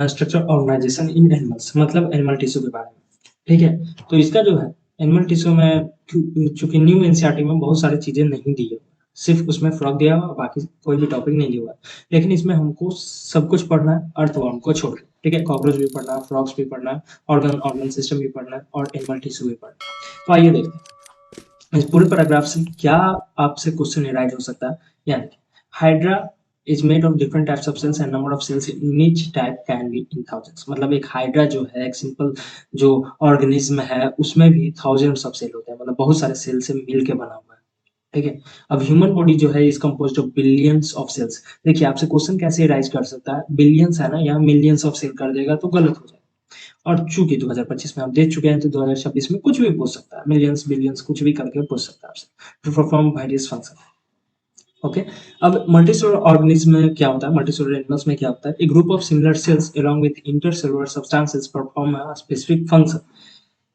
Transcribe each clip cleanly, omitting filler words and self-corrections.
Structure organisation इन animals मतलब animal tissue के बारे में, ठीक है? तो इसका जो है एनिमल टिश्यू में चूँकि न्यू एनसीईआरटी में बहुत सारी चीज़ें नहीं दी है, सिर्फ़ उसमें फ्रॉग दिया हुआ है, बाकी कोई भी टॉपिक नहीं दिया हुआ है। लेकिन इसमें हमको सब कुछ पढ़ना है अर्थवर्म को छोड़ के, ठीक है? कॉकरोच भी पढ़ना है, फ्रॉग्स भी पढ़ना है, ऑर्गन सिस्टम भी पढ़ना है और एनिमल टिश्यू भी पढ़ना है। तो आइए देखते हैं, इस पूरे पैराग्राफ से क्या आपसे क्वेश्चन एराइज़ हो सकता है, यानी hydra is made of different types of cells and number of cells in each type can be in thousands। मतलब एक हाइड्रा जो है एक सिंपल जो ऑर्गेनिज्म है उसमें भी थाउजेंड्स ऑफ सेल होते हैं, मतलब बहुत सारे सेल से मिल के बना हुआ है, ठीक है? अब ह्यूमन बॉडी जो है is composed of billions of cells. देखिए आपसे क्वेश्चन कैसे राइज कर सकता है, बिलियंस है ना, यहाँ मिलियंस ऑफ सेल कर देगा तो गलत हो जाएगा। और चूंकि 2025 में आप देख चुके हैं तो 2026 में कुछ भी पूछ सकता है, मिलियंस बिलियंस कुछ भी करके पूछ सकता है आपसे, to perform various function. Okay, अब मल्टीसेलुलर ऑर्गेनिज्म में क्या होता है, मल्टीसेलुलर एनिमल्स में क्या होता है, a group of similar cells along with intercellular substances perform a specific function.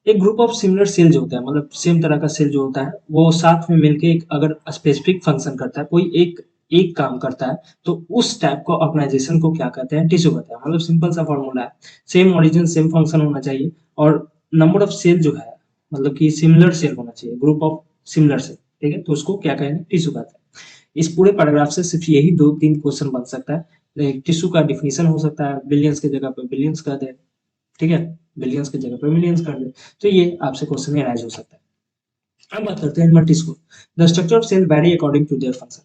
एक ग्रुप ऑफ सिमिलर सेल जो होता है, मतलब सेम तरह का सेल जो होता है वो साथ में मिलके एक अगर स्पेसिफिक फंक्शन करता है, कोई एक एक काम करता है, तो उस टाइप को ऑर्गेनाइजेशन को क्या कहते हैं, टिश्यू कहते हैं। मतलब सिंपल सा फॉर्मूला है, सेम ओरिजिन सेम फंक्शन होना चाहिए और नंबर ऑफ सेल जो है मतलब कि सिमिलर सेल होना चाहिए, ग्रुप ऑफ सिमिलर सेल, ठीक है? तो उसको क्या कहेंगे, टिश्यू कहते हैं। इस पूरे पैराग्राफ से सिर्फ यही 2-3 क्वेश्चन बन सकता है। टिश्यू का डिफिनीशन हो सकता है, बिलियंस की जगह पे बिलियंस कर दे, ठीक है? बिलियंस की जगह पे मिलियंस कर दे, तो ये आपसे क्वेश्चन अराइज हो सकता है। अब बात करते हैं animal tissue. The structure of cell vary according to their function.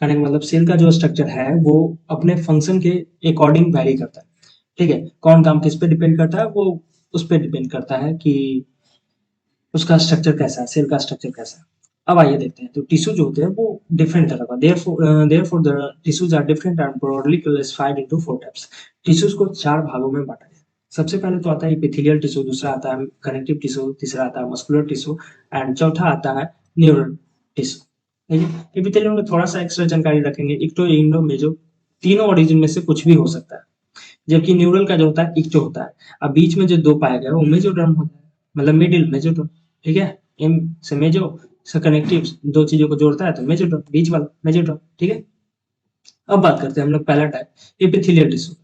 कहने का मतलब सेल का जो स्ट्रक्चर है वो अपने फंक्शन के अकॉर्डिंग वैरी करता है, ठीक है? कौन काम किस पे डिपेंड करता है, वो उस पे डिपेंड करता है कि उसका स्ट्रक्चर कैसा है, सेल का स्ट्रक्चर कैसा है। अब आइए देखते हैं, तो टिश्यू जो होते हैं वो डिफरेंट तरह का, therefore the tissues are different and broadly classified into 4 types. Tissues को 4 भागों में बांटा गया है। सबसे पहले तो आता है एपिथेलियल टिश्यू, दूसरा आता है कनेक्टिव टिश्यू, तीसरा आता है मस्कुलर टिश्यू एंड चौथा आता है न्यूरल टिश्यू, ठीक है? एपिथेलियल में थोड़ा सा एक्स्ट्रा जानकारी रखेंगे, इक्टो, इंडो, मेजो, तीनों ओरिजिन में से कुछ भी हो सकता है। जबकि न्यूरल का जो होता है इक्टो होता है। अब बीच में जो 2 पाया गया है वो मेसोडर्म होता है, मतलब मिडिल मेसोडर्म, ठीक है? एम से मेसो से कनेक्टिव 2 चीज़ों को जोड़ता है तो मेसोडर्म, बीच वाला मेसोडर्म, ठीक है? अब बात करते हैं हम लोग पहला टाइप एपिथेलियल टिश्यू,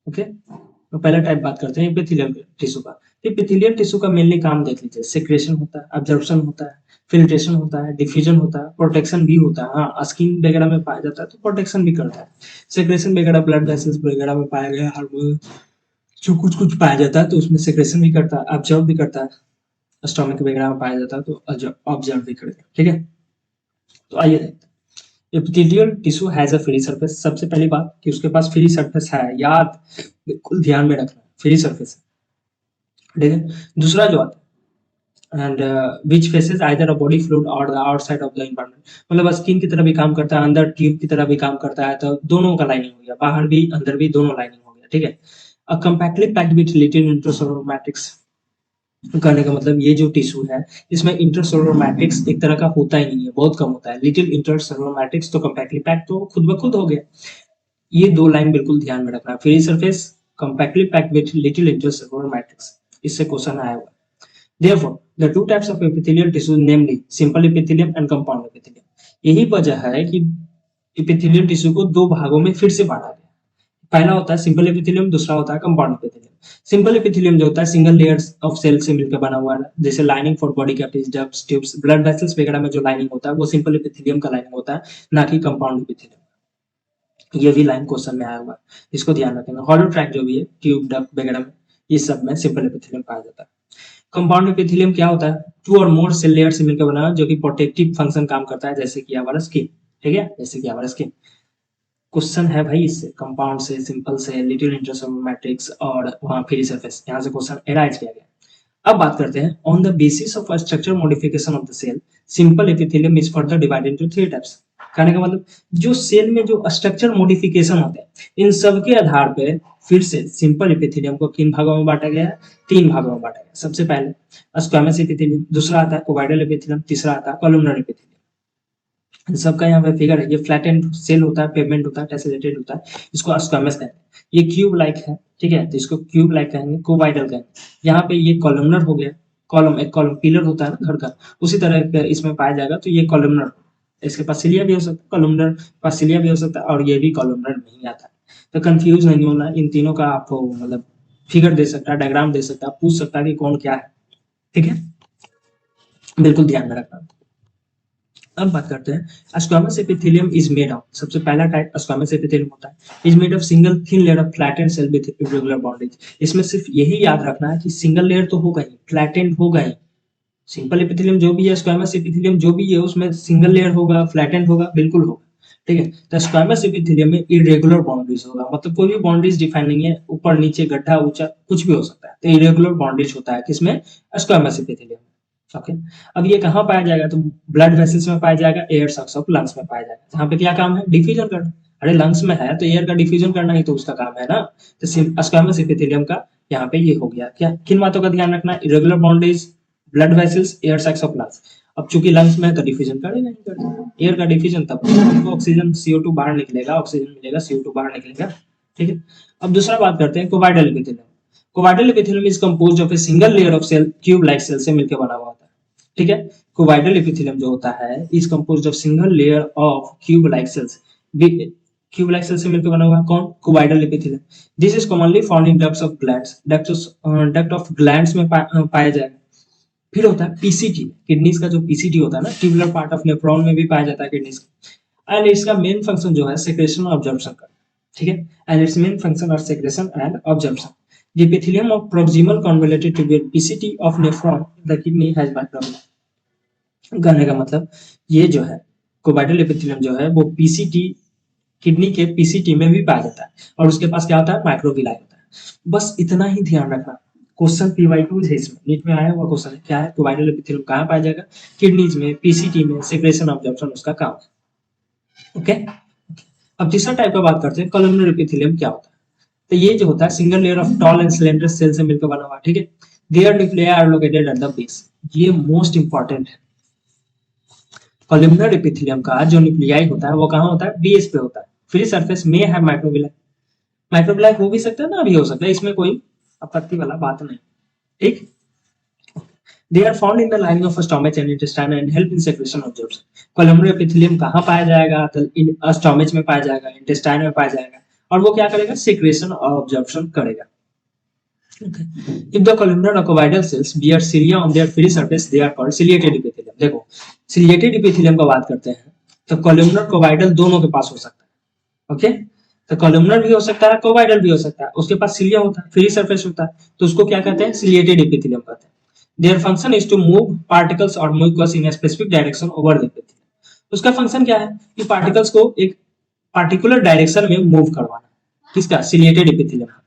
ओके? तो पहला टाइप बात करते हैं एपिथेलियल टिश्यू का। एपिथेलियल टिश्यू का मेनली काम देख लीजिए, सेक्रेशन होता है, अब्जॉर्प्शन होता है, फिल्ट्रेशन होता है, डिफ्यूजन होता है, प्रोटेक्शन भी होता है। हाँ, स्किन वगैरह में पाया जाता है तो प्रोटेक्शन भी करता है। सेक्रेशन वगैरह ब्लड वेसल्स वगैरह में पाया गया हार्मोन जो कुछ-कुछ पाया जाता है तो उसमें सेक्रेशन भी करता है, ऑब्जर्व भी करता है। स्टोमक वगैरह में पाया जाता है तो ऑब्जर्व भी करेगा, ठीक है? तो आइए देखते हैं। Epithelial tissue has a free surface. सबसे पहली बात कि उसके पास फ्री सरफेस है, याद बिल्कुल ध्यान में रखना, फ्री सरफेस है, ठीक है? दूसरा जो आता है and which faces either a body fluid or the outside of the environment. मतलब स्किन की तरह भी काम करता है, अंदर ट्यूब की तरह भी काम करता है, तो दोनों का लाइनिंग हो गया, बाहर भी अंदर भी दोनों लाइनिंग हो गया, ठीक है? A compactly packed with little intracellular matrix. कहने का मतलब ये जो टिश्यू है इसमें इंटरसेलुलर मैट्रिक्स एक तरह का होता ही नहीं है, बहुत कम होता है। लिटिल इंटरसेलुलर मैट्रिक्स तो कंपैक्टली पैक्ड तो खुद ब खुद हो गया। ये 2 लाइन बिल्कुल ध्यान में रखना, free surface compactly packed with little intercellular matrix, इससे क्वेश्चन आया हुआ है। Therefore, the two types of epithelial tissues, namely simple epithelium and compound epithelium, यही वजह है कि एपिथेलियल टिश्यू को 2 भागों में फिर से बांटा गया। पहला होता है सिंपल एपिथेलियम, दूसरा होता है कंपाउंड एपिथेलियम। सिंपल एपिथेलियम जो होता है सिंगल लेयर्स ऑफ सेल से मिलकर बना हुआ है, जैसे lining for body cavities, ducts, tubes, blood vessels वगैरह में जो लाइनिंग होता है वो सिंपल एपिथेलियम का लाइनिंग होता है, ना कि कंपाउंड एपिथेलियम। ये भी लाइन क्वेश्चन में आया हुआ है, इसको ध्यान रखेंगे। हॉलो ट्रैक जो भी है, ट्यूब, डक्ट वगैरह में, ये सब में सिंपल एपिथेलियम पाया जाता है। कंपाउंड एपिथेलियम क्या होता है, 2 और मोर सेल लेयर से मिलकर बना है जो कि प्रोटेक्टिव फंक्शन काम करता है, जैसे कि हमारा स्किन, ठीक है? जैसे कि हमारा स्किन। क्वेश्चन है भाई इससे, कंपाउंड से, सिंपल से, लिटिल इंटरसेलुलर मैट्रिक्स और वहाँ फ्री सरफेस, यहाँ से क्वेश्चन एराइज किया गया। अब बात करते हैं on the basis of structure modification of the cell simple epithelium is further divided into 3 types. कहने का मतलब जो सेल में जो स्ट्रक्चर मॉडिफिकेशन होते हैं इन सब के आधार पे फिर से सिंपल एपिथेलियम को किन भागों में बांटा गया है, 3 भागों में बांटा गया। सबसे पहले स्क्वैमस एपिथेलियम, दूसरा आता है कोवाइडल एपिथेलियम, तीसरा आता है कॉलमनर एपिथेलियम। इन सबका यहाँ पे फिगर है, ये फ्लैटेंड सेल होता है, पेवमेंट होता है, टेसेलेटेड होता है, इसको स्क्वैमस कहते हैं। ये क्यूब लाइक है, ठीक है? तो इसको क्यूब लाइक कहेंगे, कोवाइडल कहेंगे। यहाँ पे ये कॉलमनर हो गया, कॉलम एक कॉलम पिलर होता है ना घर का, उसी तरह पे इसमें पाया जाएगा तो ये कॉलमनर। इसके पास सिलिया भी हो सकता है, कॉलमनर पास सिलिया भी हो सकता है और ये भी कॉलमनर नहीं आता है। तो कंफ्यूज नहीं होना, इन तीनों का आपको मतलब फिगर दे सकता है, डायग्राम दे सकता है, पूछ सकता है कि कौन क्या है, ठीक है, बिल्कुल ध्यान में रखना। अब बात करते हैं squamous epithelium is made of, सबसे पहला टाइप स्क्वामस एपिथेलियम होता है, is made of single thin layer of flattened cell with irregular boundaries. इसमें सिर्फ यही याद रखना है कि सिंगल लेयर तो होगा ही, फ्लैटेंड होगा ही। सिंपल एपिथेलियम जो भी है, स्क्वामस एपिथेलियम जो भी है, उसमें सिंगल लेयर होगा, फ्लैटेंड होगा, बिल्कुल होगा, ठीक है। तो स्क्वामस एपिथेलियम में इरेगुलर बाउंड्रीज होगा, मतलब कोई भी बाउंड्रीज डिफाइन नहीं है, ऊपर नीचे गड्ढा ऊंचा कुछ भी हो सकता है, तो इरेगुलर बाउंड्रीज होता है किसमें, स्क्वामस एपिथेलियम। ओके, अब ये कहाँ पाया जाएगा, तो ब्लड वेसल्स में पाया जाएगा, एयर सक्स ऑफ लंग्स में पाया जाएगा, जहाँ पे क्या काम है, डिफ्यूजन करना। अरे लंग्स में है तो एयर का डिफ्यूजन करना ही तो उसका काम है ना। तो स्क्वामस एपिथेलियम का यहाँ पे ये हो गया, क्या किन बातों का ध्यान रखना, irregular boundaries, blood vessels, air sacs of lungs. अब चूंकि लंग्स में है तो डिफ्यूजन करेगा नहीं करता, एयर का डिफ्यूजन तब तो ऑक्सीजन CO2 बाहर निकलेगा, ऑक्सीजन मिलेगा, CO2 बाहर निकलेगा, ठीक है। अब दूसरा बात करते हैं cuboidal epithelium. Cuboidal epithelium is composed of a single layer of cell cube like cell से मिलकर बना हुआ होता है, ठीक है। कोवाइडल एपिथेलियम जो होता है is composed of single layer of cube like cells, cube like cell से मिलकर बना हुआ है कौन, cuboidal epithelium. This is commonly found in ducts of glands, duct of glands में पाया जाएगा। फिर होता है पीसीटी, किडनीज का जो पीसीटी होता है ना, ट्यूबुलर पार्ट ऑफ नेफ्रॉन में भी पाया जाता है किडनीज का, एंड इसका मेन फंक्शन जो है सेक्रेशन और ऑब्जर्प्शन का, ठीक है, and its main function are secretion and absorption. The epithelium of proximal convoluted tubule PCT of nephron the kidney has microvilla। कहने का मतलब ये जो है कोबाइडल एपिथेलियम जो है वो पीसीटी, किडनी के पीसीटी में भी पाया जाता है, और उसके पास क्या होता है, माइक्रोविलाई होता है। बस इतना ही ध्यान रखना, क्वेश्चन PY2 है, इसमें नीट में आया हुआ क्वेश्चन है, क्या है, कोबाइडल एपिथेलियम कहाँ पाया जाएगा, किडनीज में, पीसीटी में, सेक्रेशन ऑब्जर्प्शन उसका काम है, ओके। अब तीसरा टाइप का बात करते हैं, कॉलमनर एपिथेलियम क्या होता है। तो ये जो होता है single layer of tall and slender cell से मिलकर बना हुआ, ठीक है। Their nuclei are located at the base, ये मोस्ट इंपॉर्टेंट है। कॉलमनर एपिथेलियम का जो न्यूक्लियाई होता है वो कहाँ होता है, बेस पे होता है। फ्री सरफेस में है माइक्रोविलाई, माइक्रोविलाई हो भी सकता है ना, भी हो सकता है, इसमें कोई आपत्ति वाला बात नहीं, ठीक। They are found in the lining of stomach and intestine and help in secretion of germs। Columnar epithelium कहाँ पाया जाएगा, तो इन स्टोमच में पाया जाएगा, इंटेस्टाइन में पाया जाएगा, और वो क्या करेगा, सिक्रेशन और ऑब्जर्प्शन करेगा। Okay. If the columnar or covidal cells bear cilia on their free surface, they are called ciliated epithelium। देखो ciliated epithelium का बात करते हैं तो columnar covidal दोनों के पास हो सकता है, ओके। तो columnar भी हो सकता है, covidal भी हो सकता है, उसके पास cilia होता है, फ्री सरफेस होता है, तो उसको क्या कहते हैं, ciliated epithelium कहते हैं। Their function is to move particles or mucus in a specific direction over the epithelium। उसका फंक्शन क्या है कि पार्टिकल्स को एक पार्टिकुलर डायरेक्शन में मूव करवाना, किसका, ciliated epithelium।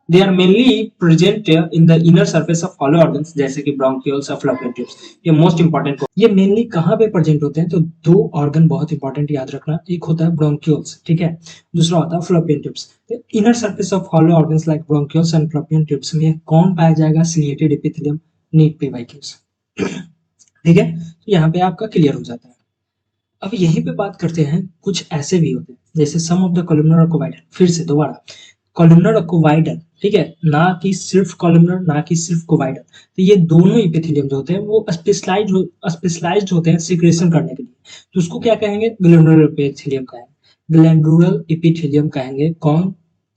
They are mainly present in the inner surface of hollow organs जैसे कि bronchioles और fallopian tubes। ये मोस्ट इंपॉर्टेंट, ये मेनली कहाँ पे प्रेजेंट होते हैं, तो दो ऑर्गन बहुत इंपॉर्टेंट याद रखना, एक होता है ब्रोंक्यूल्स, ठीक है, दूसरा होता है fallopian tubes। Inner surface of hollow organs like bronchioles and fallopian tubes में कौन पाया जाएगा, ciliated epithelium, नीट PYQs, ठीक है। तो यहाँ पे आपका क्लियर हो जाता है। अब यहीं पे बात करते हैं, कुछ ऐसे भी होते हैं जैसे सम ऑफ द कॉलमनर और कोवाइडल। फिर से दोबारा, कॉलमनर और कोवाइडल, ठीक है, ना कि सिर्फ कॉलमनर ना कि सिर्फ कोवाइडल। तो ये दोनों एपिथेलियम जो होते हैं वो स्पेशलाइज्ड होते हैं सिक्रेशन करने के लिए, तो उसको क्या कहेंगे, ग्लैंडुलर एपिथेलियम कहेंगे, ग्लैंडुलर एपिथेलियम कहेंगे।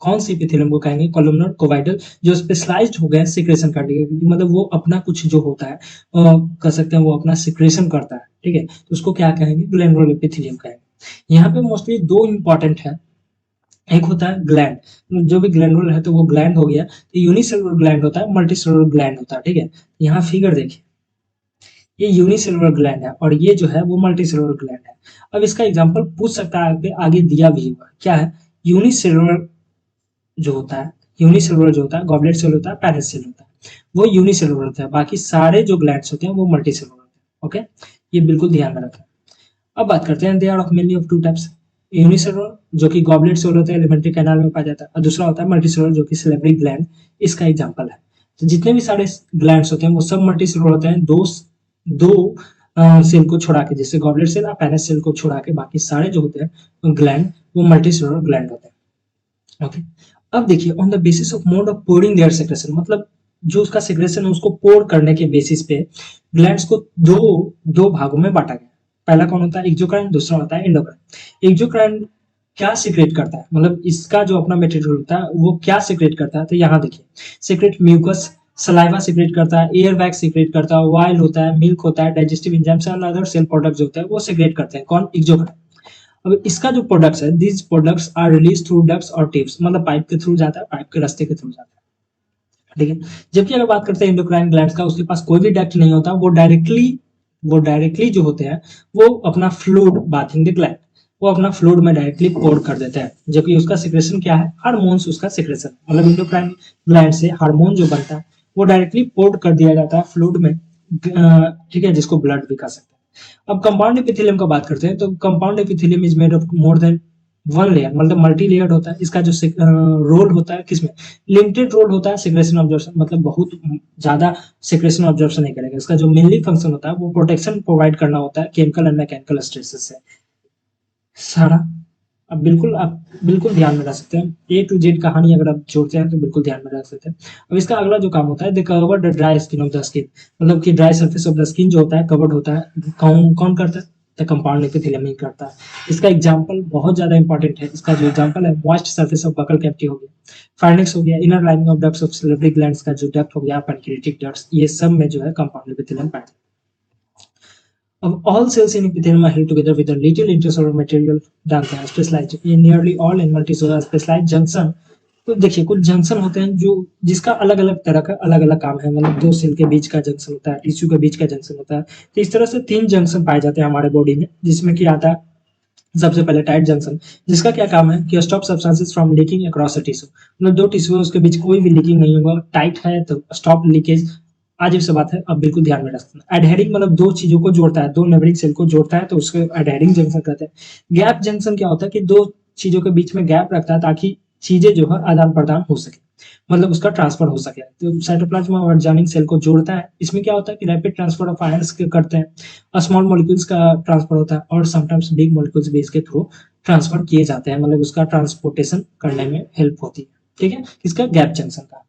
कौन सी एपिथेलियम को कहेंगे, कॉलमनर कोवाइडल, जो स्पेशलाइज्ड हो गए सिक्रेशन करने के लिए, मतलब वो अपना कुछ जो होता है कह सकते हैं वो अपना सिक्रेशन करता है, ठीक है, तो उसको क्या कहेंगे, ग्लैंडुलर एपिथेलियम कहेंगे। यहाँ पे मोस्टली दो इंपॉर्टेंट है, एक होता है ग्लैंड, जो भी ग्लैंडुलर है तो वो ग्लैंड हो गया, तो यूनिसेलुलर ग्लैंड होता है, मल्टीसेलुलर ग्लैंड होता है, ठीक है। यहाँ फिगर देखिए, ये यूनिसेलुलर ग्लैंड है और ये जो है वो मल्टीसेलुलर ग्लैंड है। अब इसका एग्जांपल पूछ सकता है, आगे दिया भी हुआ क्या है, यूनिसेलुलर जो होता है, यूनिसेलुलर जो होता है, गॉबलेट सेल होता है, पैरेस सेल होता है, वो यूनिसेलुलर होता है, बाकी सारे जो ग्लैंड्स होते हैं वो मल्टीसेलुलर होते हैं, ओके, ये बिल्कुल ध्यान में रखें। अब बात करते हैं, they are of mainly of two types, unicellular जो कि गॉबलेट सेल होता है, एलिमेंट्री कैनाल में पाया जाता है, और दूसरा होता है मल्टीसेलुलर जो कि सिलेब्री ग्लैंड इसका एग्जांपल है। तो जितने भी सारे ग्लैंड्स होते हैं वो सब मल्टीसेलुलर होते हैं, दो सेल को छोड़ा के, जैसे गॉबलेट सेल और पैरेस सेल को छोड़ा के बाकी सारे जो होते हैं ग्लैंड वो मल्टीसेलुलर ग्लैंड होते हैं, ओके। अब देखिए, on the basis of mode of pouring their secretion, मतलब जो उसका सेक्रेशन है उसको पोर करने के बेसिस पे ग्लैंड्स को दो भागों में बांटा गया। पहला कौन होता है, एक्सोक्राइन, दूसरा होता है एंडोक्राइन। एक्सोक्राइन क्या सीक्रेट करता है, मतलब इसका जो अपना मटेरियल होता है वो क्या सीक्रेट करता है। तो यहाँ देखिए सीक्रेट म्यूकस, सलाइवा सीक्रेट करता है, एयर बैग सीक्रेट करता है, वाइल होता है, मिल्क होता है, digestive enzymes and other cell products जो होते हैं वो सीक्रेट करते हैं। कौन? एक्सोक्राइन। अब इसका जो प्रोडक्ट्स है, these products are release through ducts or tubes, मतलब पाइप के थ्रू जाता है, पाइप के रास्ते के थ्रू जाता है, ठीक है। जबकि अगर बात करते हैं एंडोक्राइन ग्लैंड्स का, उसके पास कोई भी डक्ट नहीं होता, वो डायरेक्टली जो होते हैं वो अपना फ्लूइड बाथिंग द ग्लैंड, वो अपना फ्लूइड में डायरेक्टली पोर कर देते हैं। जबकि उसका सिक्रेशन क्या है? हार्मोन्स उसका सिक्रेशन, मतलब एंडोक्राइन ग्लैंड से हार्मोन जो बनता है वो डायरेक्टली पोर कर दिया जाता है फ्लूइड में, ठीक है, जिसको ब्लड भी कह सकते हैं। अब कंपाउंड एपिथेलियम का बात करते हैं, तो compound epithelium is made of more than one layer, मतलब मल्टी लेयर्ड होता है। इसका जो रोल होता है किसमें? लिमिटेड रोल होता है सिक्रेशन ऑब्जर्वेशन, मतलब बहुत ज्यादा सिक्रेशन ऑब्जर्वेशन नहीं करेगा। इसका जो मेनली फंक्शन होता है वो प्रोटेक्शन प्रोवाइड करना होता है केमिकल एंड मैकेनिकल स्ट्रेसेस से सारा। आप बिल्कुल ध्यान में रख सकते हैं, ए टू जेड कहानी अगर आप जोड़ते हैं तो बिल्कुल ध्यान में रख सकते हैं। अब इसका अगला जो काम होता है, they cover the dry skin of the skin, मतलब कि dry surface of the skin जो होता है कवर्ड होता है, कौन कौन करता है? द कंपाउंड एपिथेलियम ही करता है। इसका एग्जांपल बहुत ज्यादा इंपॉर्टेंट है। इसका जो एग्जांपल है, moist surface of buccal cavity हो गया, फाइनेक्स हो गया, inner lining of ducts of salivary glands का जो डक्ट हो गया, पैनक्रियाटिक डक्ट्स, ये सब में जो है कंपाउंड एपिथेलियम पाया जाता है। अब all cells in epithelium are held together with a little intracellular material डालते हैं स्पेशलाइज। ये nearly all animal tissue specialise junction. तो देखिए कुछ जंक्शन होते हैं जो जिसका अलग अलग तरह का अलग अलग काम है, मतलब दो सेल के बीच का जंक्शन होता है, टिश्यू के बीच का जंक्शन होता है। तो इस तरह से 3 जंक्शन पाए जाते हैं हमारे बॉडी में, जिसमें कि आता है सबसे पहले टाइट जंक्शन, जिसका क्या काम है कि stop substances from leaking across the tissue, मतलब दो टिश्यू है उसके बीच कोई भी लीकिंग नहीं होगा, टाइट है तो स्टॉप लीकेज। अजीब सी बात है, अब बिल्कुल ध्यान में रखना। एडहेरिंग मतलब दो चीजों को जोड़ता है, दो नेबरिंग सेल को जोड़ता है, तो उसको एडहेरिंग जंक्शन कहते हैं। गैप जंक्शन क्या होता है कि दो चीजों के बीच में गैप रखता है ताकि चीजें जो है आदान प्रदान हो सके, मतलब उसका ट्रांसफर हो सके। तो साइटोप्लाज्म और जार्निंग सेल को जोड़ता है। इसमें क्या होता है कि रैपिड ट्रांसफर ऑफ आयंस करते हैं, स्मॉल मॉलिक्यूल्स का ट्रांसफर होता है, और समटाइम्स बिग मॉलिक्यूल्स भी इसके थ्रू ट्रांसफर किए जाते हैं, मतलब उसका ट्रांसपोर्टेशन करने में हेल्प होती है, ठीक है, इसका गैप जंक्शन का।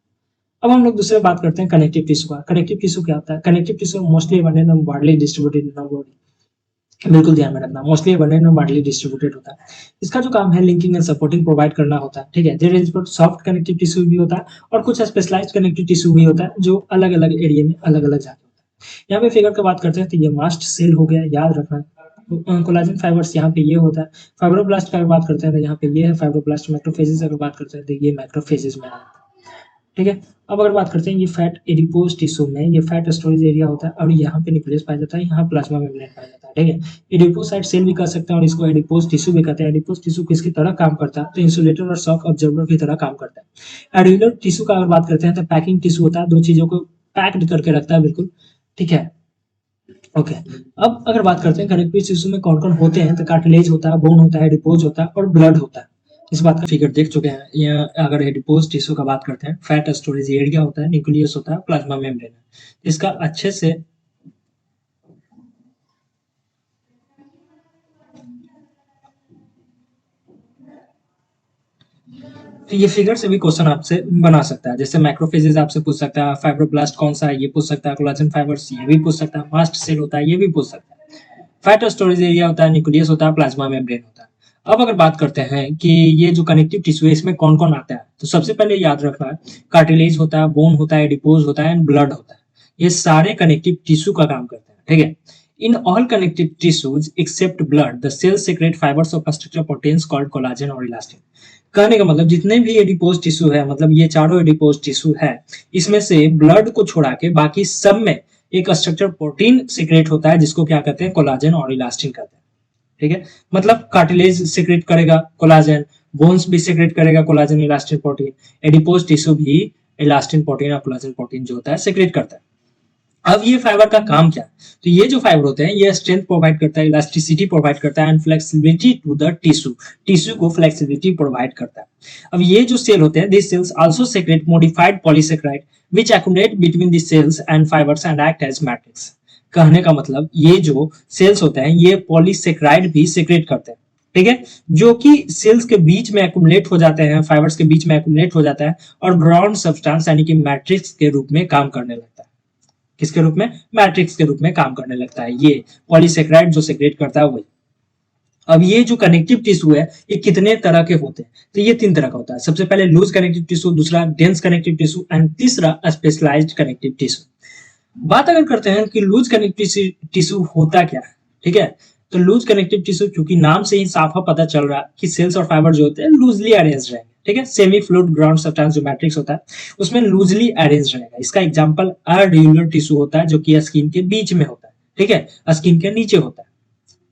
अब हम लोग दूसरे बात करते हैं कनेक्टिव टिश्यू का। कनेक्टिव टिश्यू क्या होता है? Connective tissue mostly abundant and widely distributed in the body, बिल्कुल ध्यान में रखना, mostly abundant and widely distributed होता है। इसका जो काम है लिंकिंग एंड सपोर्टिंग प्रोवाइड करना होता है, ठीक है। There is soft connective tissue भी होता है और कुछ स्पेशलाइज्ड कनेक्टिव टिश्यू भी होता है जो अलग अलग एरिया में अलग अलग जाके होता है। यहाँ पे फिगर की बात करते हैं तो ये मास्ट सेल हो गया, याद रखना। कोलाजन फाइबर्स यहाँ पे ये होता है। फाइब्रोब्लास्ट का बात करते हैं तो यहाँ पे ये है फाइब्रोब्लास्ट। मैक्रोफेजेस अगर बात करते हैं तो ये मैक्रोफेजेस में आता है, ठीक है। अब अगर बात करते हैं ये फैट एडिपोज टिश्यू में, ये फैट स्टोरेज एरिया होता है और यहाँ पे न्यूक्लियस पाया जाता है, यहाँ प्लाज्मा मेम्ब्रेन पाया जाता है, ठीक है। एडिपोसाइट सेल भी कह सकते हैं और इसको एडिपोज टिश्यू भी कहते हैं। एडिपोज टिश्यू किसकी तरह काम करता है? तो इंसुलेटर और शॉक ऑब्जर्वर की तरह काम करता है। एड्यूलर टिश्यू का अगर बात करते हैं तो पैकिंग टिश्यू होता है, दो चीजों को पैक्ड करके रखता है, बिल्कुल, ठीक है, ओके। अब अगर बात करते हैं कनेक्टिव टिश्यू में कौन कौन होते हैं, तो कार्टिलेज होता है, बोन होता है, एडिपोज होता है और ब्लड होता है। इस बात का फिगर देख चुके हैं। ये अगर एडिपोज टिश्यू का बात करते हैं, फैट स्टोरेज एरिया होता है, न्यूक्लियस होता है, प्लाज्मा मेम्ब्रेन है। इसका अच्छे से तो ये फिगर से भी क्वेश्चन आपसे बना सकता है, जैसे मैक्रोफेजेस आपसे पूछ सकता है, फाइब्रोब्लास्ट कौन सा है ये पूछ सकता है, कोलाजन फाइबर्स ये भी पूछ सकता है, मास्ट सेल होता है ये भी पूछ सकता है, फैट स्टोरेज एरिया होता है, न्यूक्लियस होता है, प्लाज्मा मेम्ब्रेन होता है। अब अगर बात करते हैं कि ये जो कनेक्टिव टिश्यू है इसमें कौन कौन आता है, तो सबसे पहले याद रखना है कार्टिलेज होता है, बोन होता है, एडिपोज होता है एंड ब्लड होता है। ये सारे कनेक्टिव टिश्यू का काम करते हैं, ठीक है। In all connective tissues except blood, the cells secrete fibers of structural proteins called collagen or elastin. कहने का मतलब जितने भी एडिपोज टिश्यू है, मतलब ये चारों एडिपोज टिश्यू है, इसमें से ब्लड को छोड़ा के बाकी सब में एक स्ट्रक्चर प्रोटीन सीक्रेट होता है जिसको क्या कहते हैं? कोलाजन और इलास्टिन कहते हैं, ठीक है। मतलब कार्टिलेज सीक्रेट करेगा कोलाजन, बोन्स भी सीक्रेट करेगा collagen elastin protein, adipose tissue भी इलास्टिन प्रोटीन और कोलाजन प्रोटीन जो होता है सीक्रेट करता है। अब ये फाइबर का काम क्या है? तो ये जो फाइबर होते हैं ये स्ट्रेंथ प्रोवाइड करता है, इलास्टिसिटी प्रोवाइड करता है and flexibility to the tissue, tissue को फ्लेक्सिबिलिटी प्रोवाइड करता है। अब ये जो सेल होते हैं, this cells also secrete modified polysaccharide which accumulate between the cells and fibres and act as matrix. कहने का मतलब ये जो सेल्स होते हैं ये पॉलीसेकेराइड भी सेक्रेट करते हैं, ठीक है, जो कि सेल्स के बीच में एक्युमुलेट हो जाते हैं, फाइबर्स के बीच में एक्युमुलेट हो जाता है और ग्राउंड सब्सटेंस यानी कि मैट्रिक्स के रूप में काम करने लगता है। किसके रूप में? मैट्रिक्स के रूप में काम करने लगता है। ये पॉलीसेकेराइड जो सेक्रेट करता है वही। अब ये जो कनेक्टिव टिश्यू है ये कितने तरह के होते हैं, तो ये 3 तरह का होता है। सबसे पहले लूज कनेक्टिव टिश्यू, दूसरा डेंस कनेक्टिव टिश्यू एंड तीसरा स्पेशलाइज्ड कनेक्टिव टिश्यू। बात अगर करते हैं कि लूज कनेक्टिव टिश्यू होता क्या है, ठीक है, तो लूज कनेक्टिव टिश्यू, चूंकि नाम से ही साफ पता चल रहा है कि सेल्स और फाइबर जो होते हैं लूजली अरेंज रहेंगे, ठीक है, सेमी फ्लूइड ग्राउंड सब्सटेंस जो मैट्रिक्स होता है उसमें लूजली अरेंज रहेगा। इसका एग्जांपल अर्डियुलर टिश्यू होता है जो कि स्किन के बीच में होता है, ठीक है, स्किन के नीचे होता है।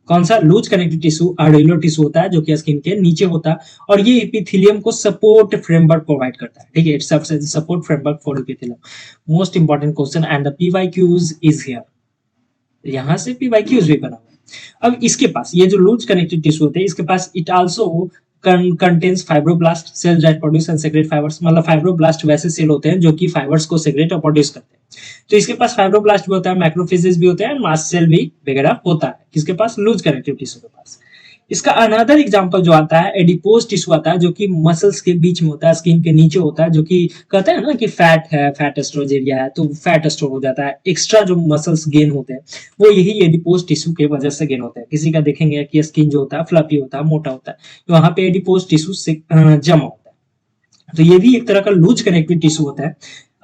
कौन सा? लूज कनेक्टिव टिश्यू अर्डियुलर टिश्यू होता है जो कि स्किन के नीचे होता है, और ये एपिथेलियम को सपोर्ट फ्रेमवर्क प्रोवाइड करता है, ठीक है, it serves as support framework for epithelium. Most important question and the PYQs is here, यहां से पीवाईक्यूज भी बना हुआ है। अब इसके पास ये जो लूज कनेक्टिव टिश्यू होते हैं इसके पास it also contains fibroblast cell that produce and secrete fibres, मतलब फाइब्रोब्लास्ट वैसे सेल होते हैं जो कि फाइबर्स को सेक्रेट और प्रोड्यूस करते हैं। तो इसके पास फाइब्रोब्लास्ट भी होता है, मैक्रोफेजेस भी होते हैं, मास्ट सेल भी वगैरह होता है किसके पास? लूज कनेक्टिव टिश्यू के पास। इसका अनदर एग्जांपल जो आता है एडिपोज टिश्यू आता है जो कि मसल्स के बीच में होता है, स्किन के नीचे होता है, जो कि कहते हैं ना कि फैट है, फैट स्टोरेज एरिया है, तो फैट स्टोर हो जाता है। एक्स्ट्रा जो मसल्स गेन होते हैं वो यही एडिपोज टिश्यू के वजह से गेन होते हैं। किसी का देखेंगे कि स्किन जो होता है फ्लफी होता है, मोटा होता है, तो वहां पे एडिपोज टिश्यू से जमा होता है। तो ये भी एक तरह का लूज कनेक्टिव टिश्यू होता है,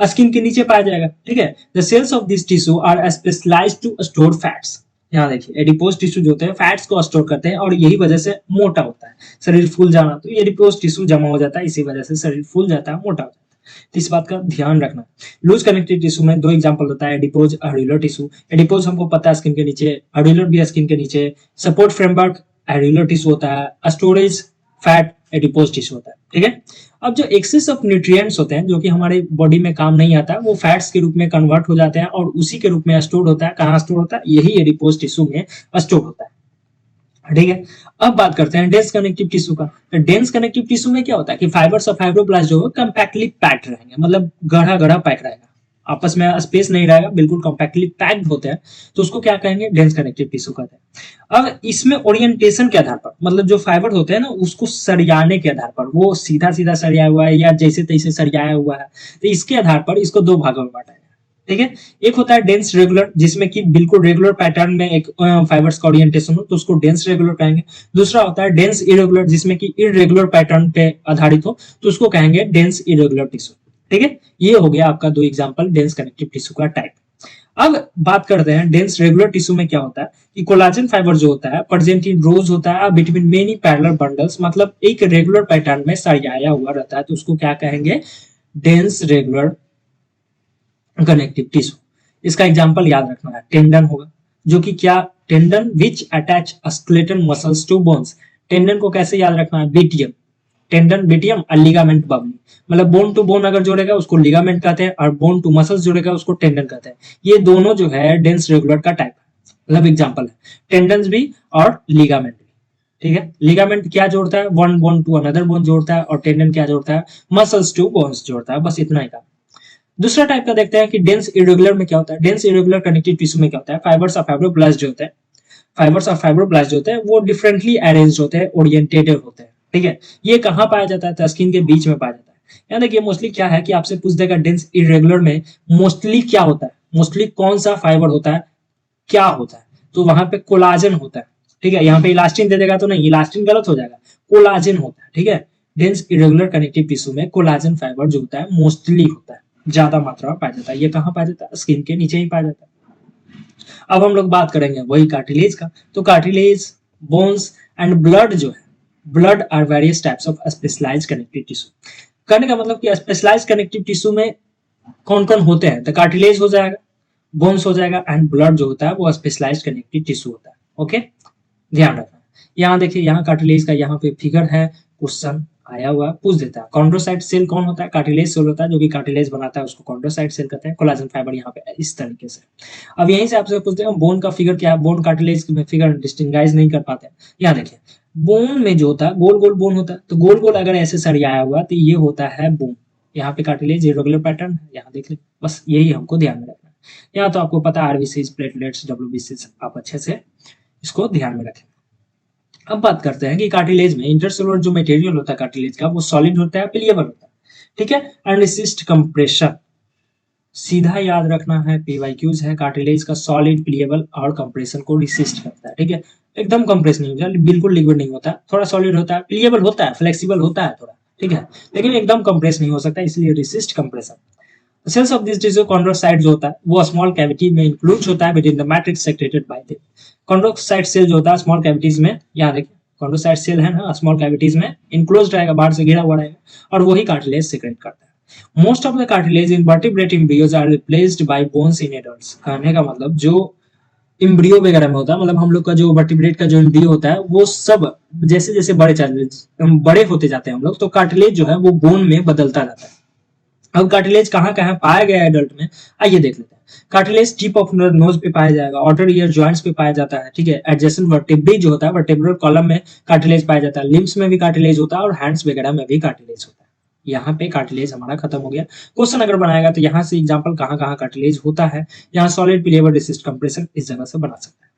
स्किन के नीचे पाया जाएगा, ठीक है। The cells of this tissue are specialised to store fats. यहाँ देखिए एडिपोज टिश्यू जो होते हैं फैट्स को स्टोर करते हैं और यही वजह से मोटा होता है, शरीर फूल जाना, तो एडिपोज टिश्यू जमा हो जाता है, इसी वजह से शरीर फूल जाता है, मोटा हो जाता है। तो इस बात का ध्यान रखना। लूज कनेक्टिव टिश्यू में 2 एग्जांपल होता है, एडिपोज, अर्डियुलर टिश्यू। एडिपोज हमको पता है स्किन के नीचे, अर्डियुलर भी स्किन के नीचे। सपोर्ट फ्रेमवर्क अर्डियुलर टिश्यू होता है, स्टोरेज फैट एडिपोज टिश्यू होता है, ठीक है। अब जो एक्सेस ऑफ न्यूट्रिएंट्स होते हैं जो कि हमारे बॉडी में काम नहीं आता वो फैट्स के रूप में कन्वर्ट हो जाते हैं और उसी के रूप में स्टोर होता है। कहाँ स्टोर होता है? यही एडिपोज टिश्यू में स्टोर होता है, ठीक है। अब बात करते हैं डेंस कनेक्टिव टिश्यू का। तो डेंस कनेक्टिव टिश्यू में क्या होता है कि फाइबर्स और फाइब्रोब्लास्ट जो है कंपैक्टली पैक्ड रहेंगे, मतलब गढ़ा गढ़ा पैक रहेगा, आपस में स्पेस नहीं रहेगा, बिल्कुल कंपैक्टली पैक्ड होते हैं, तो उसको क्या कहेंगे? डेंस कनेक्टिव टिश्यू कहते हैं। अब इसमें ओरिएंटेशन के आधार पर, मतलब जो फाइबर होते हैं ना उसको सरियाने के आधार पर, वो सीधा सीधा सरिया हुआ है या जैसे तैसे सरियाया हुआ है, तो इसके आधार पर इसको 2 भागों में बांटा है, ठीक है। एक होता है डेंस रेगुलर, जिसमें कि बिल्कुल रेगुलर पैटर्न में एक फाइबर्स का ओरिएंटेशन हो, तो उसको डेंस रेगुलर कहेंगे। दूसरा होता है डेंस इरेगुलर, जिसमें कि इरेगुलर पैटर्न पे आधारित हो, तो उसको कहेंगे डेंस इरेगुलर टिश्यू, ठीक है। ये हो गया आपका 2 एग्जांपल डेंस कनेक्टिव टिश्यू का टाइप। अब बात करते हैं डेंस रेगुलर टिश्यू में क्या होता है कि कोलाजन फाइबर जो होता है प्रेजेंट इन रोज होता है बिटवीन मेनी पैरेलल बंडल्स, मतलब एक रेगुलर पैटर्न में सरियाया हुआ रहता है, तो उसको क्या कहेंगे? Dense regular connective tissue. इसका एग्जांपल याद रखना है, टेंडन होगा, जो कि क्या? Tendon which attach skeletal muscles to bones. Tendon को कैसे याद रखना है? बीटीएम, टेंडन बीटीएम और लिगामेंट बबली, मतलब बोन टू बोन अगर जोड़ेगा उसको लिगामेंट कहते हैं और बोन टू मसल्स जोड़ेगा उसको टेंडन कहते हैं। ये दोनों जो है डेंस रेगुलर का टाइप है, मतलब एग्जांपल है, टेंडन्स भी और लिगामेंट भी, ठीक है। लिगामेंट क्या जोड़ता है? One bone to another bone जोड़ता है, और टेंडन क्या जोड़ता है? मसल्स टू बोन्स जोड़ता है, बस इतना ही काम। दूसरा टाइप का देखते हैं कि डेंस इरेगुलर में क्या होता है। डेंस इरेगुलर कनेक्टिव टिश्यू में क्या होता है? फाइबर्स और फाइब्रोब्लास्ट जो होते हैं, फाइबर्स और फाइब्रोब्लास्ट जो होते हैं वो डिफरेंटली अरेंज्ड होते हैं, ओरिएंटेटेड होते हैं, ठीक है। ये कहाँ पाया जाता है? तो स्किन के बीच में पाया जाता है। यानी देखिए मोस्टली क्या है कि आपसे पूछ देगा डेंस इरेगुलर में मोस्टली क्या होता है, मोस्टली कौन सा फाइबर होता है, क्या होता है, तो वहां पे कोलाजन होता है, ठीक है। यहाँ पे इलास्टिन दे देगा तो नहीं, इलास्टिन गलत हो जाएगा, कोलाजन होता है, ठीक है। डेंस इरेगुलर कनेक्टिव टिश्यू में कोलाजन फाइबर जो होता है मोस्टली होता है, ज्यादा मात्रा में पाया जाता है। ये कहाँ पाया जाता है? स्किन के नीचे ही पाया जाता है। अब हम लोग बात करेंगे वही कार्टिलेज का। तो कार्टिलेज, बोन्स एंड ब्लड जो है, blood are various types of specialised connective tissue. कहने का मतलब कि स्पेशलाइज्ड कनेक्टिव टिश्यू में कौन कौन होते हैं? तो कार्टिलेज हो जाएगा, बोन्स हो जाएगा एंड ब्लड जो होता है वो स्पेशलाइज्ड कनेक्टिव टिश्यू होता है, ओके। ध्यान रखना। यहाँ देखिए, यहाँ कार्टिलेज का यहाँ पे फिगर है, क्वेश्चन आया हुआ पूछ देता है। कॉन्ड्रोसाइट सेल कौन होता है? कार्टिलेज सेल होता है, जो कि कार्टिलेज बनाता है उसको कॉन्ड्रोसाइट सेल कहते हैं। कोलाजन फाइबर यहाँ पे इस तरीके से। अब यहीं से आपसे पूछते हैं बोन का फिगर क्या है, बोन कार्टिलेज में फिगर डिस्टिंगाइज नहीं कर पाते। यहाँ देखिए बोन में जो होता है गोल गोल बोन होता है, तो गोल गोल अगर ऐसे सरियाया हुआ तो ये होता है बोन। यहाँ पे कार्टिलेज इरेगुलर पैटर्न है, यहाँ देख ले, बस यही हमको ध्यान में रखना है। यहाँ तो आपको पता है आरबीसीज, प्लेटलेट्स, डब्ल्यूबीसीज, आप अच्छे से इसको ध्यान में रखें। अब बात करते हैं कि कार्टिलेज में इंटरसेलुलर जो मटेरियल होता है कार्टिलेज का वो सॉलिड होता है, प्लीएबल होता है, ठीक है, एंड रेसिस्ट कंप्रेशन। सीधा याद रखना है, पीवाईक्यूज है, कार्टिलेज का सॉलिड, प्लीएबल और कंप्रेशन को रेसिस्ट करता है, ठीक है। एकदम कंप्रेस नहीं होता, बिल्कुल लिक्विड नहीं होता, थोड़ा सॉलिड होता है, प्लीएबल होता है, फ्लेक्सिबल होता है थोड़ा, ठीक है, लेकिन एकदम कंप्रेस नहीं हो सकता, इसलिए resist compression. Cells of this tissue chondrocyte जो होता है वो स्मॉल कैविटी में इंक्लूड होता है within the matrix secreted by the chondrocyte cell जो होता है स्मॉल कैविटीज में, यहाँ देखिए कॉन्ड्रोसाइट सेल है ना, स्मॉल कैविटीज में इंक्लोज रहेगा, बाहर से घिरा हुआ रहेगा, और वही कार्टिलेज सेक्रेट करता है। Most of the cartilage in vertebrate embryos are replaced by bones in adults. कहने का मतलब जो एम्ब्रियो वगैरह में होता है, मतलब हम लोग का जो वर्टिब्रेट का जो एम्ब्रियो होता है वो सब जैसे जैसे बड़े होते जाते हैं हम लोग, तो कार्टिलेज जो है वो बोन में बदलता जाता है। अब कार्टिलेज कहाँ कहाँ पाया गया है एडल्ट में, आइए देख लेते हैं। कार्टिलेज टिप ऑफ नोज पे पाया जाएगा, ऑटर ईयर जॉइंट्स पे पाया जाता है, ठीक है। एडजेसेंट वर्टेब्री जो होता है वर्टेब्रल कॉलम में कार्टिलेज पाया जाता है, लिम्स में भी कार्टिलेज होता है और हैंड्स वगैरह में भी कार्टिलेज होता है। यहाँ पे कार्टिलेज हमारा खत्म हो गया। क्वेश्चन अगर बनाएगा तो यहाँ से एग्जांपल कहाँ कहाँ कार्टिलेज होता है, यहाँ सॉलिड प्लीएबल रेसिस्ट कंप्रेशन इस जगह से बना सकता है।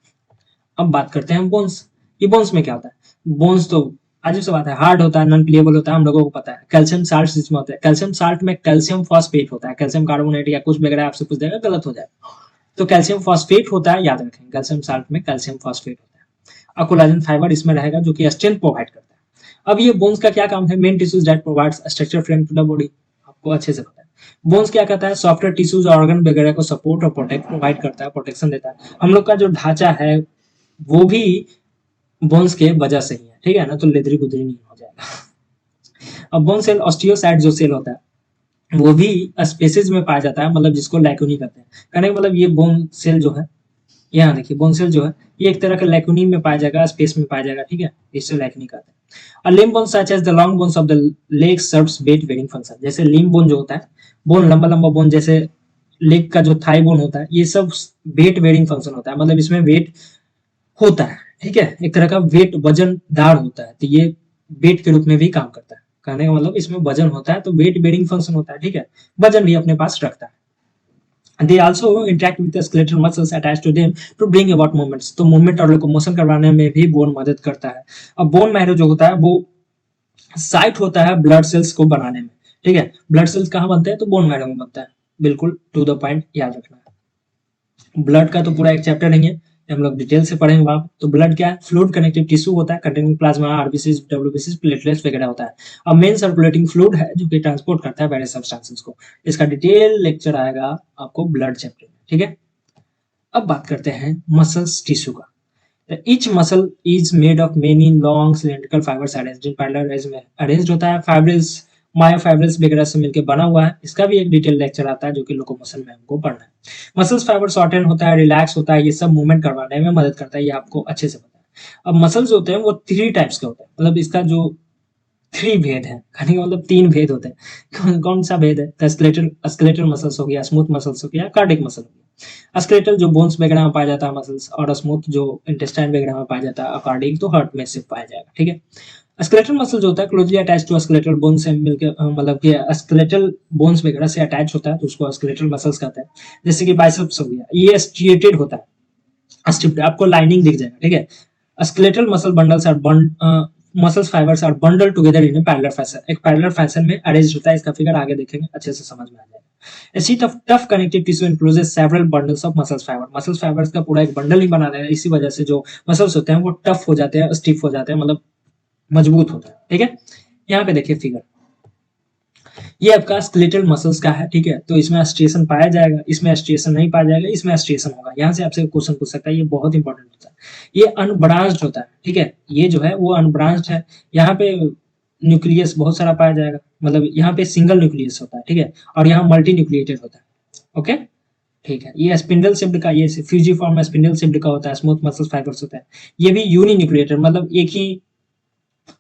अब बात करते हैं बोन्स। ये बोन्स में क्या होता है, बोन्स तो अजीब सा बात है, हार्ड होता है, नॉन प्लीएबल होता है, हम लोगों को पता है। कैल्शियम साल्ट इसमें होता है, कैल्शियम साल्ट में कैल्शियम फॉस्फेट होता है, कैल्शियम कार्बोनेट या कुछ वगैरह आपसे पूछ देगा गलत हो जाएगा, तो कैल्शियम फॉस्फेट होता है, याद रखें कैल्शियम साल्ट में कैल्शियम फॉस्फेट होता है। और कोलाजन फाइबर इसमें रहेगा जो कि स्ट्रेंथ प्रोवाइड करता है। अब ये बोन्स का क्या काम है, main tissues that provides structure frame to the body, आपको अच्छे से पता है। बोन्स क्या कहता है, सॉफ्टवेयर टिश्यूज ऑर्गन वगैरह को सपोर्ट और प्रोटेक्ट प्रोवाइड करता है, प्रोटेक्शन देता है। हम लोग का जो ढांचा है वो भी बोन्स के वजह से ही है, ठीक है ना, तो लेदरी गुदरी नहीं हो जाएगा। अब बोन सेल ऑस्टियोसाइट जो सेल होता है वो भी स्पेसिस में पाया जाता है, मतलब जिसको लैक्यूनी कहते हैं। कहने का मतलब ये बोन सेल जो है, यहाँ देखिए बोन सेल जो है ये एक तरह का लैक्यूनी में पाया जाएगा, स्पेस में पाया जाएगा, ठीक है, इससे लैक्यूनी कहते हैं। और limb bone such as the long bones of the leg serves weight bearing function. जैसे लिम्ब बोन जो होता है, बोन लंबा लंबा बोन, जैसे लेग का जो थाई बोन होता है, ये सब वेट बेयरिंग फंक्शन होता है, मतलब इसमें वेट होता है, ठीक है, एक तरह का वेट वजनदार होता है, तो ये वेट के रूप में भी काम करता है। कहने का मतलब इसमें वजन होता है तो वेट बेयरिंग फंक्शन होता है, ठीक है, वजन भी अपने पास रखता है। They also interact with the skeletal muscles attached to them to bring about movements. तो मूवमेंट और लोकोमोशन करवाने में भी बोन मदद करता है। अब बोन मैरो जो होता है वो साइट होता है ब्लड सेल्स को बनाने में, ठीक है। ब्लड सेल्स कहाँ बनते हैं, तो बोन मैरो में बनता है, बिल्कुल टू द पॉइंट याद रखना है। ब्लड का तो पूरा एक चैप्टर नहीं है, हम लोग डिटेल से पढ़ेंगे वहां। तो ब्लड क्या है, फ्लूइड कनेक्टिव टिश्यू होता है कंटेनिंग प्लाज्मा, आरबीसीज, डब्ल्यूबीसीज, प्लेटलेट्स वगैरह होता है। अब मेन सर्कुलेटिंग फ्लूइड है जो कि ट्रांसपोर्ट करता है वेरियस सब्सटेंसेस को। इसका डिटेल लेक्चर आएगा आपको ब्लड चैप्टर में, ठीक है। अब बात करते हैं मसल्स टिश्यू का। Each muscle is made of many long cylindrical fibres arranged in parallel arrange में अरेंज्ड होता है, फाइब्रिल्स मायोफाइब्रिल्स वगैरह से मिलकर बना हुआ है। इसका भी एक डिटेल लेक्चर आता है जो कि लोकोमोशन में हमको पढ़ना है। मसल्स फाइबर शॉर्टन होता है, रिलैक्स होता है, ये सब मूवमेंट करवाने में मदद करता है, ये आपको अच्छे से पता है। अब मसल्स होते हैं वो 3 टाइप्स के होते हैं, मतलब इसका जो 3 भेद है, कहने का मतलब 3 भेद होते हैं। कौन सा भेद है, स्केलेटल मसल्स हो गया, स्मूथ मसल्स हो गया, कार्डिक मसल हो गया। स्केलेटल जो बोन्स वगैरह में पाया जाता है मसल्स, और स्मूथ जो इंटेस्टाइन वगैरह में पाया जाता है, कार्डिक तो हार्ट में सिर्फ पाया जाएगा, ठीक है। स्केलेटल मसल जो होता है closely attach to skeletal bone से मिलकर, मतलब कि स्केलेटल बोन्स वगैरह से अटैच होता है, तो उसको स्केलेटल मसल्स कहते हैं। जैसे कि बाइसेप्स हो गया, ये स्ट्रिएटेड होता है, स्ट्रिप्ड, आपको लाइनिंग दिख जाएगा, ठीक है। Skeletal muscle bundles are muscles fibres are bundle together in parallel fashion, एक पैरेलल फैशन में अरेंज होता है। इसका फिगर आगे देखेंगे अच्छे से समझ में आ जाएगा। A sheet of tough connective tissue encloses several bundles of muscle fiber. Muscle fibers का पूरा एक बंडल ही बना देगा, इसी वजह से जो मसल्स होते हैं वो टफ हो जाते हैं, स्टिफ हो जाते हैं, मतलब मजबूत होता है, ठीक है। यहाँ पे देखिए फिगर, ये आपका स्केलेटल मसल्स का है, ठीक है। तो इसमें स्ट्रिएशन पाया जाएगा, इसमें स्ट्रिएशन नहीं पाया जाएगा, इसमें स्ट्रिएशन होगा। यहाँ से आपसे क्वेश्चन पूछ सकता है, ये बहुत इंपॉर्टेंट होता है। ये अनब्रांच्ड होता है, ठीक है, ये जो है वो अनब्रांच्ड है। यहाँ पे न्यूक्लियस बहुत सारा पाया जाएगा, मतलब यहाँ पे सिंगल न्यूक्लियस होता है, ठीक है, और यहाँ मल्टी न्यूक्लिएटेड होता है, ओके, ठीक है। ये स्पिंडल शेप्ड का, ये फ्यूजिफॉर्म में स्पिंडल शेप्ड का होता है, स्मूथ मसल फाइबर्स होता है। ये भी यूनि न्यूक्लिएटेड, मतलब एक ही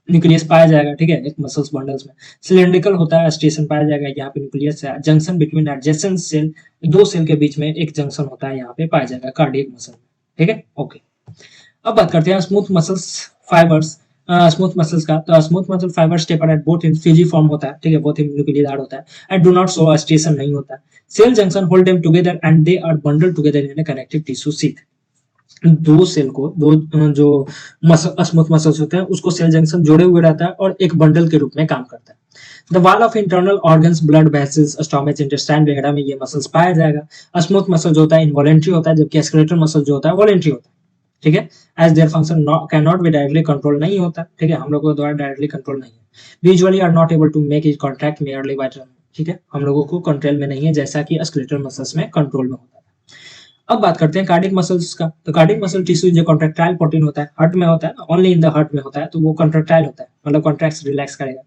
न्यूक्लियस पाया जाएगा, ठीक है, एक मसल्स बंडल्स में। सिलेंड्रिकल होता है, स्टेशन पाया जाएगा, यहाँ पे न्यूक्लियस है, junction between adjacent cell, 2 cell के बीच में एक जंक्शन होता है, यहाँ पे पाया जाएगा कार्डियक मसल में, ठीक है, ओके। अब बात करते हैं smooth muscles fibres, smooth muscles का। तो smooth muscle fibres taper at both in fusiform होता है, ठीक है, बहुत ही न्यूक्लियेदार होता है, and do not show striation नहीं होता है। Cell junction hold them together and they are bundled together in a connective tissue sheath. 2 cell को, 2 जो स्मूथ मसल्स होते हैं उसको सेल जंक्शन जोड़े हुए रहता है और एक बंडल के रूप में काम करता है। The wall of internal organs, blood vessels, stomach, intestine वगैरह में ये मसल्स पाया जाएगा। स्मूथ मसल जो होता है इनवॉलेंट्री होता है, जबकि स्केलेटल मसल जो होता है वॉलेंट्री होता है। ठीक है, as their function can not be directly control नहीं होता, ठीक है, हम लोगों द्वारा डायरेक्टली कंट्रोल नहीं है। Visually are not able to make it contract merely by turn, ठीक है, हम लोगों को कंट्रोल में नहीं है जैसा कि स्केलेटल मसल्स में कंट्रोल में होता है। अब बात करते हैं कार्डिक मसल्स का। तो कार्डिक मसल टिश्यू जो कॉन्ट्रैक्टाइल प्रोटीन होता है, हार्ट में होता है, ओनली इन द हार्ट में होता है, तो वो कॉन्ट्रैक्टाइल होता है, मतलब कॉन्ट्रैक्ट्स रिलैक्स करेगा।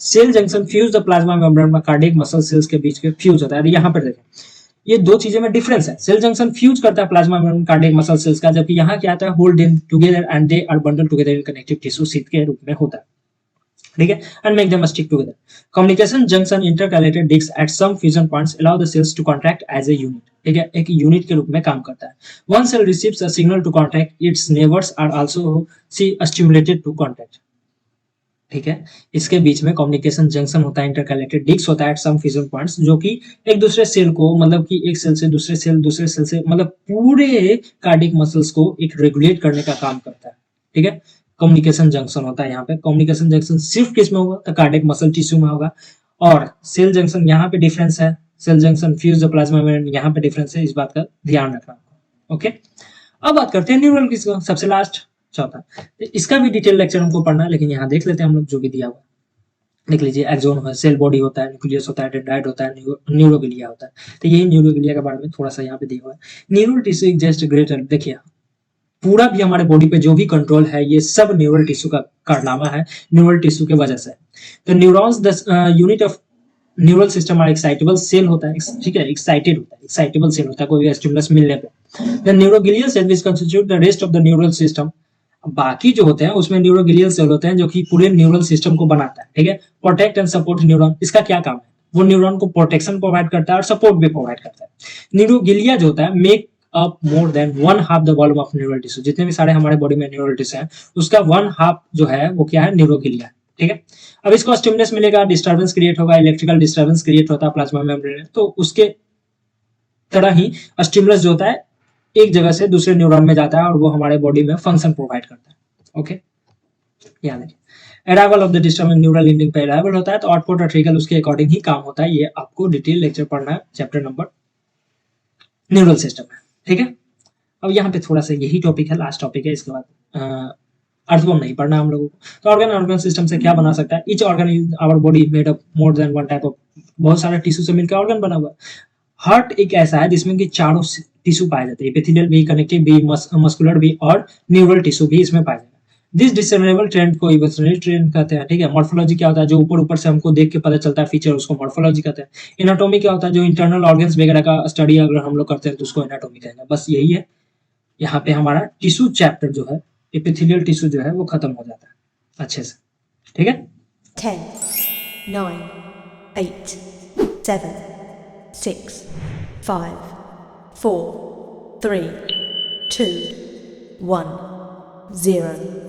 Cell junction fuse the plasma membrane में कार्डिक मसल सेल्स के बीच के फ्यूज होता है। यहाँ पर देखें, ये दो चीजें में डिफरेंस है। सेल जंक्शन फ्यूज करता है plasma membrane cardiac muscle cells का, जबकि यहाँ क्या आता है, hold in together and they are bundle together in connective tissue sheath के रूप में होता है, ठीक है, and make them stick together. Communication junction intercalated disc at some fusion points allow the cells to contract as a unit, ठीक है, एक यूनिट के रूप में काम करता है। One cell receives a signal to contract, its neighbours are also see stimulated to contract, ठीक है। इसके बीच में कम्युनिकेशन जंक्शन होता है, इंटरकैलेटेड डिस्क होता है एट सम फ्यूजन पॉइंट्स, जो कि एक दूसरे सेल को, मतलब कि एक सेल से दूसरे सेल से, मतलब पूरे कार्डिक मसल्स को एक रेगुलेट करने का काम करता है, ठीक है। कम्युनिकेशन जंक्शन होता है यहाँ पे। कम्युनिकेशन जंक्शन सिर्फ किस में होगा, तो कार्डिक मसल टिश्यू में होगा। और सेल जंक्शन यहाँ पे डिफरेंस है, cell junction fuse the plasma membrane, यहाँ पे डिफरेंस है, इस बात का ध्यान रखना, ओके। अब बात करते हैं न्यूरल किसको, सबसे लास्ट चौथा। इसका भी डिटेल लेक्चर हमको पढ़ना है, लेकिन यहाँ देख लेते हैं हम लोग जो भी दिया हुआ। देख लीजिए, एक्सोन है, सेल बॉडी होता है, न्यूक्लियस होता है, डेंड्राइट होता है, न्यूरोगिलिया होता है। तो यही न्यूरोगिलिया के बारे में थोड़ा सा यहाँ पे दिया हुआ है। Neural tissue is just greater, देखिए पूरा भी हमारे बॉडी पे जो भी कंट्रोल है, ये सब न्यूरल टिश्यू का कारनामा है, न्यूरल टिश्यू की वजह से। तो neurons the unit of neural system और एक्साइटेबल सेल होता है, ठीक है, एक्साइटेड होता है, एक्साइटेबल सेल होता है कोई भी स्टिमुलस मिलने पे। The neuroglial cell which constitute the rest of the neural system, बाकी जो होते हैं उसमें न्यूरोगिलियल सेल होते हैं जो कि पूरे न्यूरल सिस्टम को बनाता है, ठीक है। प्रोटेक्ट एंड सपोर्ट न्यूरॉन, इसका क्या काम है, वो न्यूरॉन को प्रोटेक्शन प्रोवाइड करता है और सपोर्ट भी प्रोवाइड करता है। न्यूरोगिलिया जो होता है make up more then 1/2 the volume of neural tissue, जितने भी सारे हमारे बॉडी में न्यूरल टिश्यू है, उसका 1/2 जो है वो क्या है, न्यूरोगिलिया, ठीक है। अब इसको स्टिमुलस मिलेगा, डिस्टर्बेंस क्रिएट होगा, इलेक्ट्रिकल डिस्टर्बेंस क्रिएट होता है प्लाज्मा मेम्ब्रेन में, तो उसके तरह ही स्टिमुलस जो होता है एक जगह से दूसरे न्यूरॉन में जाता है और वो हमारे बॉडी में फंक्शन प्रोवाइड करता है, ओके। याद रखिए, arrival of the disturbance neural ending पे अराइवल होता है, तो आउटपुट और ट्रिगल उसके अकॉर्डिंग ही काम होता है। ये आपको डिटेल लेक्चर पढ़ना है, चैप्टर नंबर न्यूरल सिस्टम है, ठीक है। अब यहाँ पे थोड़ा सा यही टॉपिक है, लास्ट टॉपिक है, इसके बाद अर्थवर्म नहीं पढ़ना हम लोगों को। तो ऑर्गन सिस्टम से क्या बना सकता है, each organ is our body made up more than one type of, बहुत सारे टिश्यू से मिलकर ऑर्गन बना हुआ है। हार्ट एक ऐसा है जिसमें कि चारों टिश्यू पाए जाते हैं, एपिथेलियल भी, कनेक्टिव भी, मस्कुलर भी और न्यूरल टिश्यू भी इसमें पाए जाते हैं। दिस डिसर्नेबल ट्रेंड को इवोल्यूशनरी ट्रेंड कहते हैं, ठीक है। मॉर्फोलॉजी क्या होता है, जो ऊपर ऊपर से हमको देख के पता चलता है फीचर, उसको मॉर्फोलॉजी कहते हैं। एनाटॉमी क्या होता है, जो इंटरनल ऑर्गन्स वगैरह का स्टडी अगर हम लोग करते हैं तो उसको एनाटॉमी कहते हैं। बस यही है, यहाँ पे हमारा टिश्यू चैप्टर जो है, एपिथेलियल टिश्यू जो है वो खत्म हो जाता है अच्छे से, ठीक है। 10, 9, 8, 7, 6, 5, 4, 3, 2, 1, 0